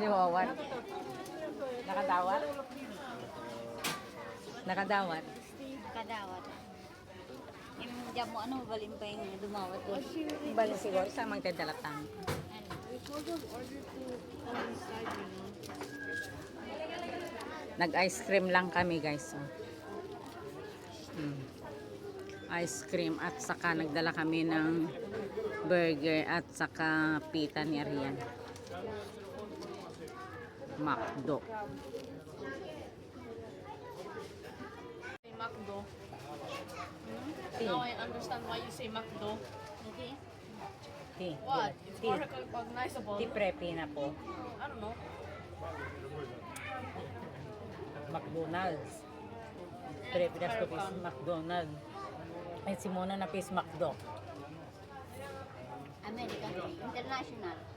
Liwawan. Nakadawat? Nakadawat? Kadawat. Yung jam mo ano, balin pa yung dumawat ko. Bali siguro sa mga tadalatang. Nag-ice cream lang kami guys. Oh. Ice cream at saka nagdala kami ng burger at saka pita ni Arian. McDo. Say McDo. Tea. Now I understand why you say McDo. Okay. Tea. What? It's Tea. more recognizable. Tea preppy na po. I don't know. McDonald's. Preppy na to is McDonald's. Ay si Mona na is McDo. American. International.